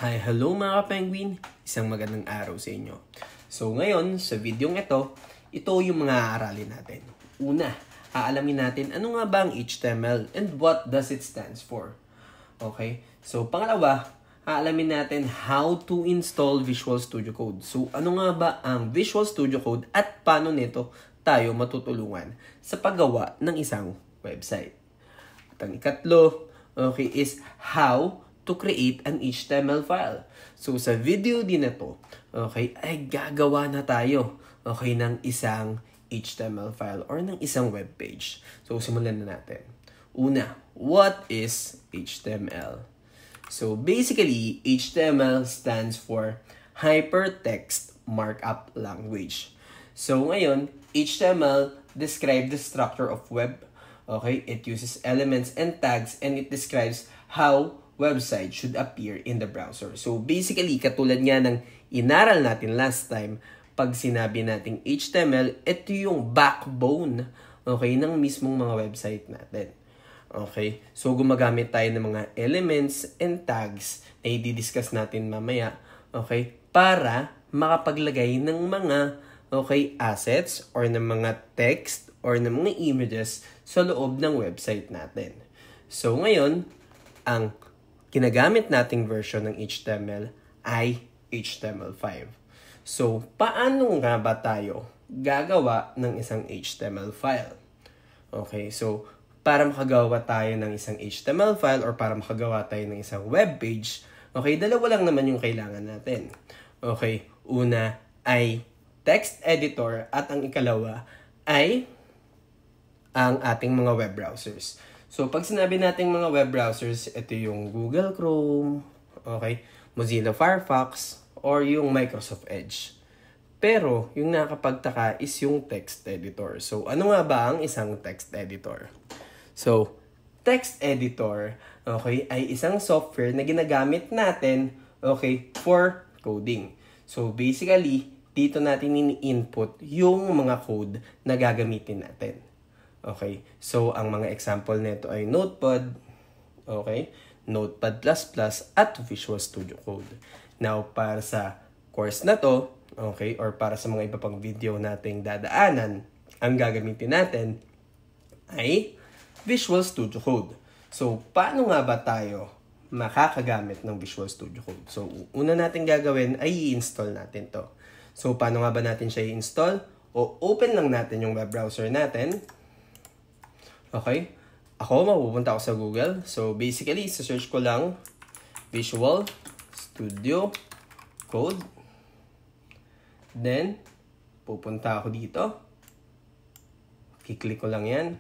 Hi, hello mga ka-penguin! Isang magandang araw sa inyo. So ngayon, sa videong ito yung mga aaralin natin. Una, aalamin natin ano nga ba ang HTML and what does it stands for. Okay? So pangalawa, aalamin natin how to install Visual Studio Code. So ano nga ba ang Visual Studio Code at paano nito tayo matutulungan sa paggawa ng isang website. At ang ikatlo, is how to create an HTML file. So, sa video din na to, ay gagawa na tayo, ng isang HTML file or ng isang web page. So, simulan na natin. Una, what is HTML? So, basically, HTML stands for Hypertext Markup Language. So, ngayon, HTML describes the structure of web. It uses elements and tags and it describes how website should appear in the browser. So basically, katulad nga ng inaral natin last time, pag sinabi nating HTML, ito yung backbone, ng mismong mga website natin. Okay? So gumagamit tayo ng mga elements and tags na i-discuss natin mamaya, para makapaglagay ng mga assets or ng mga text or ng mga images sa loob ng website natin. So ngayon, ang ginagamit nating version ng HTML ay HTML5. So, paano nga ba tayo gagawa ng isang HTML file? Okay, so para makagawa tayo ng isang HTML file or para makagawa tayo ng isang web page, dalawa lang naman yung kailangan natin. Okay, una ay text editor at ang ikalawa ay ang ating mga web browsers. So, pag sinabi natin mga web browsers, ito yung Google Chrome, Mozilla Firefox, or yung Microsoft Edge. Pero, yung nakakapagtaka is yung text editor. So, ano nga ba ang isang text editor? So, text editor, ay isang software na ginagamit natin, for coding. So, basically, dito natin in-input yung mga code na gagamitin natin. Okay, so ang mga example nito ay Notepad, Notepad++, at Visual Studio Code. Now, para sa course na to, or para sa mga iba pang video nating dadaanan, ang gagamitin natin ay Visual Studio Code. So, paano nga ba tayo makakagamit ng Visual Studio Code? So, una natin gagawin ay i-install natin to. So, paano nga ba natin siya i-install? O open lang natin yung web browser natin. Ako, mapupunta ako sa Google. So, basically, search ko lang Visual Studio Code. Then, pupunta ako dito. Kiklik ko lang yan.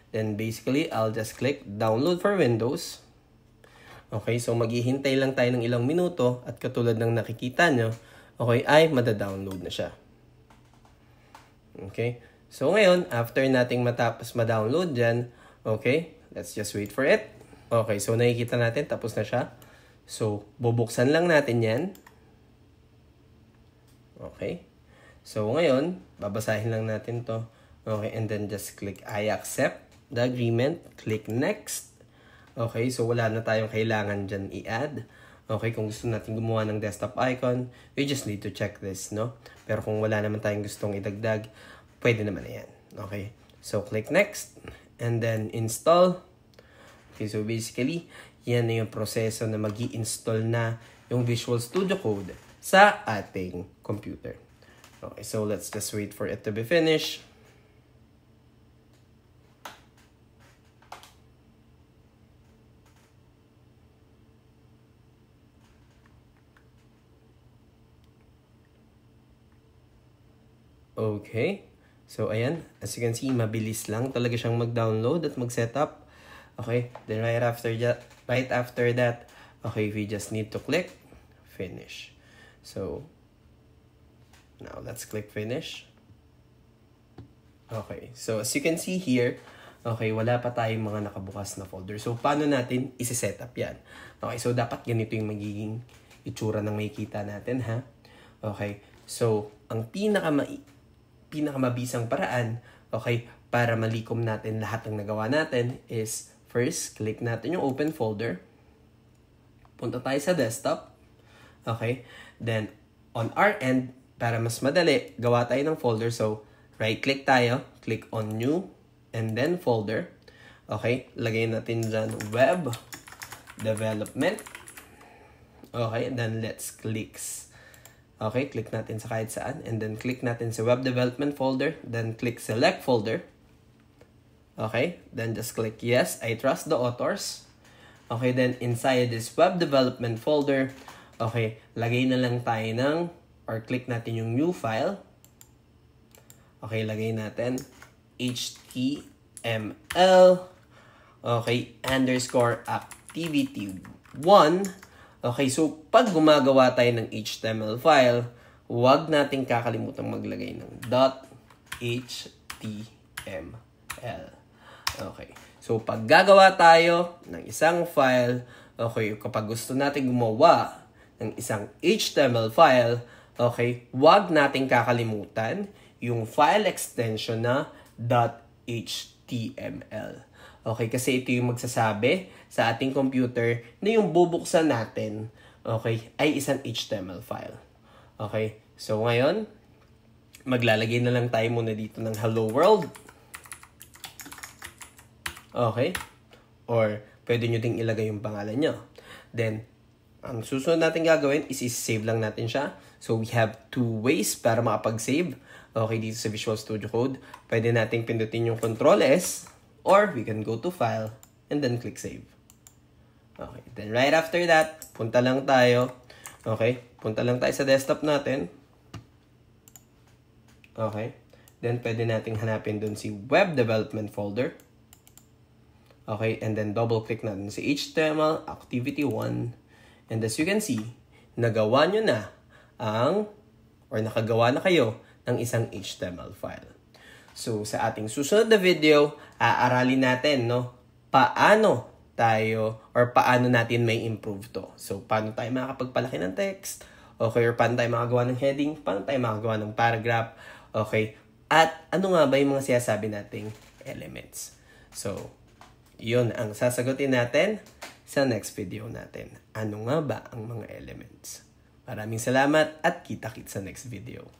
Then, basically, I'll just click Download for Windows. So maghihintay lang tayo ng ilang minuto at katulad ng nakikita nyo, ay mada-download na siya. So ngayon, after nating matapos ma-download dyan, let's just wait for it. So nakikita natin, tapos na siya. So, bubuksan lang natin yan. So ngayon, babasahin lang natin to. And then just click I accept the agreement. Click next. So wala na tayong kailangan dyan i-add. Kung gusto natin gumawa ng desktop icon, we just need to check this, no? Pero kung wala naman tayong gustong idagdag, pwede naman na yan. So click next and then install. So basically, yan na yung proseso na mag-i-install na yung Visual Studio Code sa ating computer. So let's just wait for it to be finished. So ayan, as you can see, mabilis lang talaga siyang mag-download at mag-setup. Then right after that, we just need to click finish. So now let's click finish. So as you can see here, wala pa tayong mga nakabukas na folder. So paano natin isi-setup yan? So dapat ganito yung magiging itsura ng makikita natin, ha? So ang pinakamabisang paraan, para malikom natin lahat ng nagawa natin is first, click natin yung open folder. Punta tayo sa desktop. Okay? Then, on our end, para mas madali, gawa tayo ng folder. So, right-click tayo, click on New, and then Folder. Okay? Lagay natin dyan Web Development. Okay? Then, let's click. Okay? Click natin sa kahit saan. And then, click natin sa Web Development folder. Then, click Select Folder. Okay? Then, just click Yes, I trust the authors. Okay? Then, inside this Web Development folder, okay, lagay na lang tayo ng or click natin yung new file. Okay, lagay natin HTML, okay, _ activity1. Okay, so pag gumagawa tayo ng HTML file, huwag nating kakalimutan maglagay ng .html. Okay, so pag gagawa tayo ng isang file, okay, kapag gusto natin gumawa ng isang HTML file, okay, huwag nating kakalimutan yung file extension na .html. Okay, kasi ito yung magsasabi sa ating computer na yung bubuksan natin, okay, ay isang HTML file. Okay, so ngayon, maglalagay na lang tayo muna dito ng hello world. Okay, or pwede nyo ding ilagay yung pangalan nyo. Then, ang susunod natin gagawin is save lang natin siya. So, we have two ways para makapag-save. Okay, dito sa Visual Studio Code. Pwede nating pindutin yung Ctrl+S or we can go to File and then click Save. Okay, then right after that, punta lang tayo. Okay, punta lang tayo sa desktop natin. Okay, then pwede nating hanapin dun si Web Development folder. Okay, and then double-click natin si HTML Activity1. And as you can see, nagawa nyo na nakagawa na kayo ng isang HTML file. So, sa ating susunod na video, aaralin natin, paano natin may improve to. So, paano tayo makakapagpalaki ng text, okay, or paano tayo makagawa ng heading, paano tayo makagawa ng paragraph, okay, at ano nga ba yung mga sinasabi nating elements. So, yun ang sasagutin natin sa next video natin. Ano nga ba ang mga elements? Maraming salamat at kita-kits sa next video.